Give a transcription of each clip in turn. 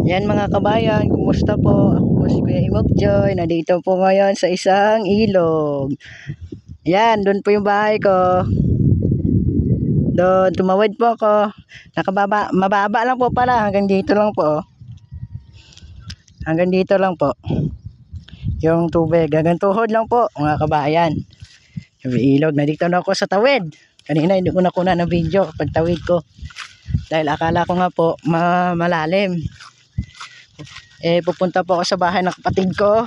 Yan mga kabayan, kumusta po? Ako po si Kuya Imog Joy. Nandito po ngayon sa isang ilog. Yan, doon po yung bahay ko. Doon, tumawid po ako. Mababa lang po pala. Hanggang dito lang po. Hanggang dito lang po. Yung tubig. Hanggang tuhod lang po mga kabayan. Yung ilog. Nandito na ako sa tawid. Kanina hindi ko nakuna ng video pagtawid ko. Dahil akala ko nga po malalim. Pupunta po ako sa bahay ng kapatid ko.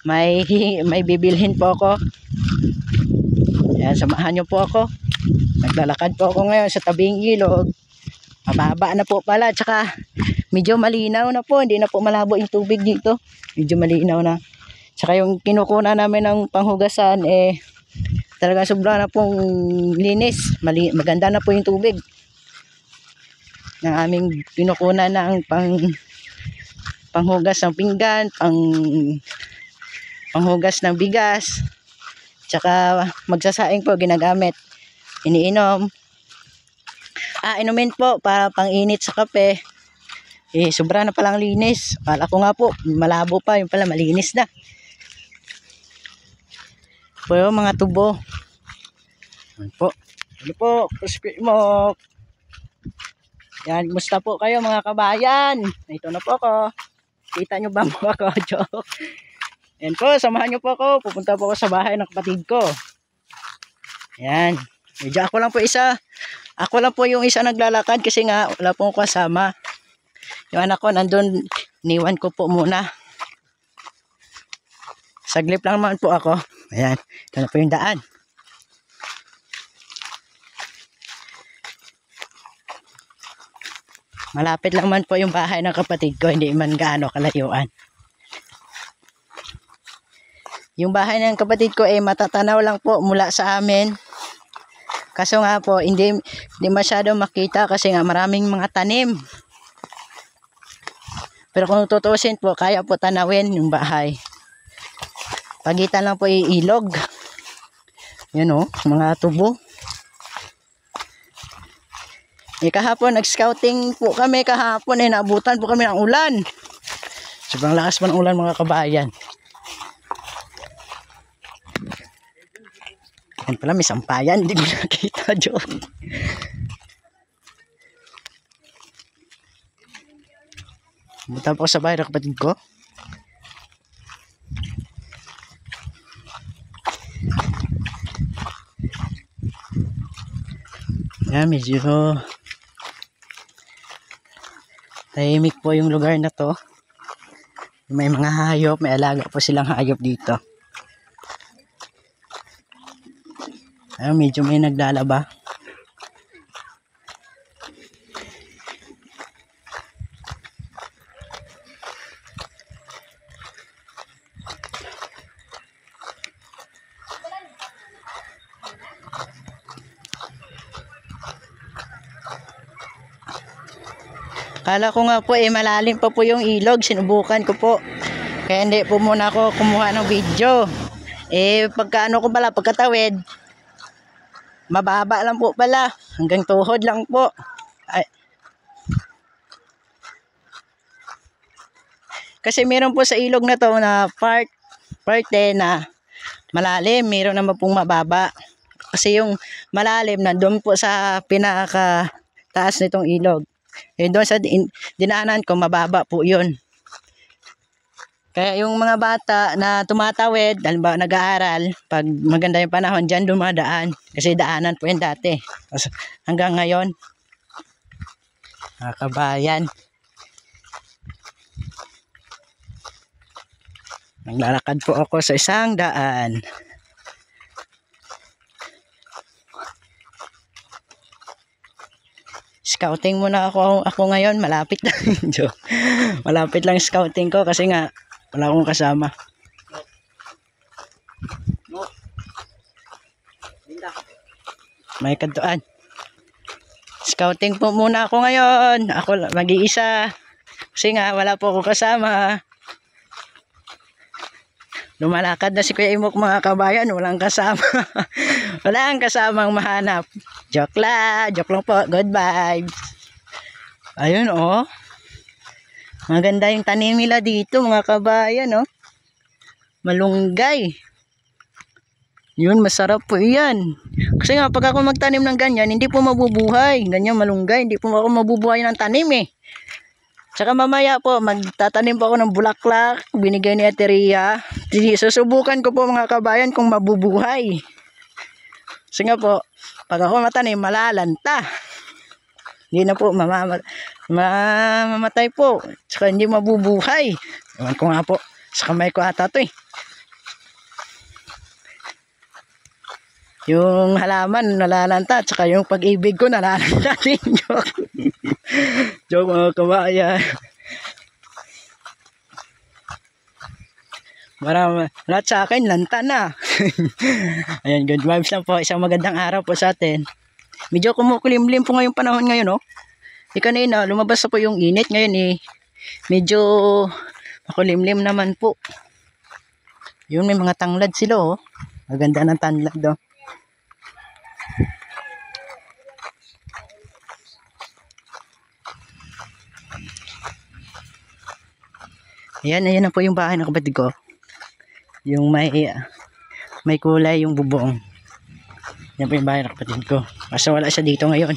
May bibilhin po ako. Ayan, samahan nyo po ako. Naglalakad po ako ngayon sa tabing ilog. Mababa na po pala. Tsaka medyo malinaw na po. Hindi na po malabo yung tubig dito. Medyo malinaw na. Tsaka yung kinukunan namin ng panghugasan talaga sobra na pong linis. Maganda na po yung tubig ng aming pinukunan ng panghugas ng pinggan, panghugas ng bigas, tsaka magsasaing po ginagamit, iniinom, inumin po para panginit sa kape. Sobra na palang linis. Akala ko nga po malabo pa, yung pala malinis na po yung mga tubo. Ano po, crispy mo. Yan, musta po kayo mga kabayan? Ito na po ako. Kita nyo ba mo ako? Joke. Yan po, samahan nyo po ako. Pupunta po ako sa bahay ng kapatid ko. Yan. Medyo ako lang po isa. Ako lang po yung isa naglalakad kasi nga wala pong kasama. Yung anak ko nandun, niwan ko po muna. Saglip lang naman po ako. Ayan, ito na po yung daan. Malapit lang man po yung bahay ng kapatid ko, hindi man gaano kalayuan. Yung bahay ng kapatid ko matatanaw lang po mula sa amin. Kaso nga po, hindi masyado makita kasi nga maraming mga tanim. Pero kung tutusin po, kaya po tanawin yung bahay. Pagitan lang po yung ilog. Yan o, mga tubo. Kahapon, nag-scouting po kami kahapon. Naabutan po kami ng ulan. Sobrang lakas pa ng ulan mga kabayan. Yan pala, may sampayan. Hindi ko nakita, joke. Buta po sa bahay ng kapatid ko. Yan, medyo tahimik po yung lugar na to. May mga hayop, may alaga po silang hayop dito. Ayun, medyo may naglalaba. Kala ko nga po malalim pa po yung ilog. Sinubukan ko po. Kaya hindi po muna ako kumuha ng video. Pagkaano ko pala, pagkatawid, mababa lang po pala. Hanggang tuhod lang po. Kasi meron po sa ilog na to na parte na malalim. Meron naman pong mababa. Kasi yung malalim nandun po sa pinakataas nitong ilog. Doon sa dinaanan ko, mababa po yun. Kaya yung mga bata na tumatawid, halimbawa nag-aaral, pag maganda yung panahon, dyan dumadaan. Kasi daanan po yun dati. Hanggang ngayon, mga kabayan, naglalakad po ako sa isang daan. Scouting muna ako ngayon, malapit lang. Malapit lang scouting ko kasi nga wala akong kasama. May kantuan. Scouting po muna ako ngayon. Ako mag-iisa. Kasi nga wala po akong kasama. Lumalakad na si Kuya Imog mga kabayan, walang kasama. Walang kasamang mahanap. Joke lang po. Good vibes. Ayun oh. Maganda yung tanim nila dito mga kabayan, no? Malunggay. Yun, masarap po yan. Kasi nga, pag ako magtanim ng ganyan, hindi po mabubuhay. Ganyan, malunggay, hindi po ako mabubuhay ng tanim eh. Tsaka mamaya po, magtatanim po ako ng bulaklak, binigay ni Ate Rhea. Susubukan ko po mga kabayan kung mabubuhay. Kasi nga po, pag ako matanim, malalanta. Hindi na po, mamamatay po. Tsaka hindi mabubuhay. Ewan ko nga po, sa kamay ko ata to eh. Yung halaman nalalanta, tsaka yung pag-ibig ko nalalanta din. Joke. Joke mga kabayan. Lahat sa akin, lanta na. Ayan, good vibes lang po. Isang magandang araw po sa atin. Medyo kumukulimlim po ngayong panahon ngayon, no? Kanina, lumabas na po yung init. Ngayon eh, medyo makulimlim naman po. Yun, may mga tanglad sila, oh. Maganda ng tanglad, oh. Ayan na po yung bahay ng kapatid ko. Yung may kulay yung bubong. Yan po yung bahay ng kapatid ko. Kasi wala siya dito ngayon.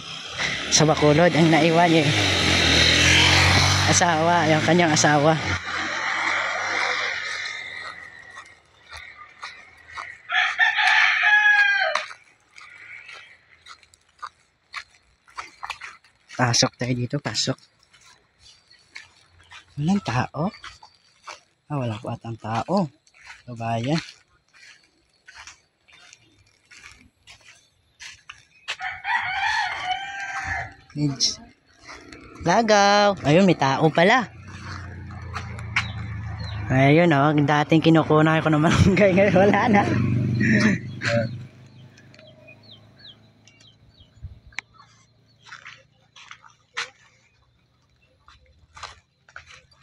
Sa Bacolod, ang naiwan niya. Asawa, yung kanyang asawa. Pasok tayo dito, pasok. Walang tao. Wala po atang tao. Babayan. Lagaw. Ayun, may tao pala. Ayun, oh. Dating kinukunan ko ng malunggay. Ngayon wala na.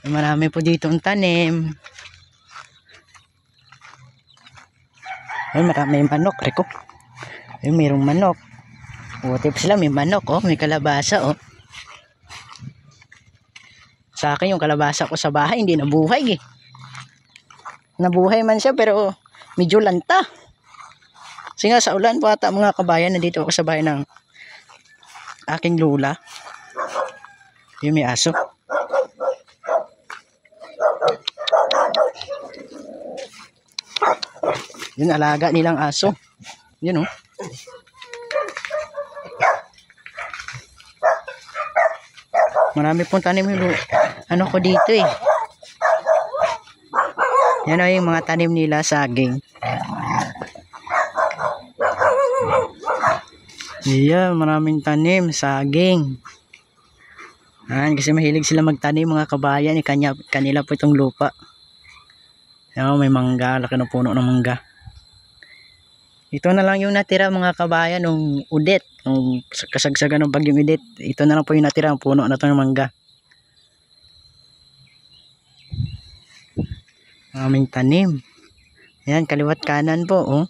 Marami po dito ang tanim. Ayun, may manok. Reko. Ayun, mayroong manok. Buti pa sila, may manok, oh. May kalabasa, oh. Sa akin, yung kalabasa ko sa bahay, hindi nabuhay, eh. Nabuhay man siya, pero medyo lanta. Kasi nga, sa ulan po ata, mga kabayan, nandito ako sa bahay ng aking lula. Ayun, may aso. Yun, alaga nilang aso. Yun, oh. Marami pong tanim yung ano ko dito eh. Yan, oh, yung mga tanim nila, saging. Yan, maraming tanim, saging. Yan, kasi mahilig sila magtanim mga kabayan. Kanila po itong lupa. Yan, may mangga, laki ng puno ng mangga. Ito na lang yung natira mga kabayan ng udet, ng kasagsagan ng bagyong udet. Ito na lang po yung natira, ang puno na ito ng mangga. Aming tanim. Yan, kaliwat kanan po, oh.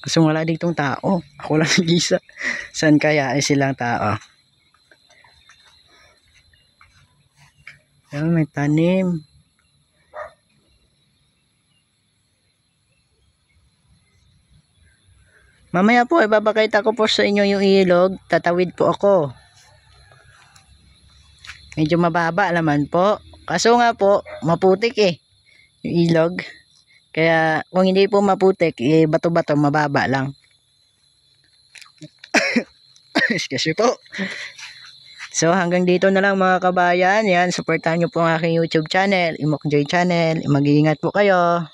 Kasi wala ditong tao. Ako lang nag-isa. Saan kaya ay silang tao? Yan, may tanim. Mamaya po, ipapakita ko po sa inyo yung ilog. Tatawid po ako. Medyo mababa naman po. Kaso nga po, maputik eh. Yung ilog. Kaya kung hindi po maputik, bato-bato, mababa lang. Excuse po. So hanggang dito na lang mga kabayan. Yan, supportahan nyo po ang aking YouTube channel, Imok Joy Channel. Mag-iingat po kayo.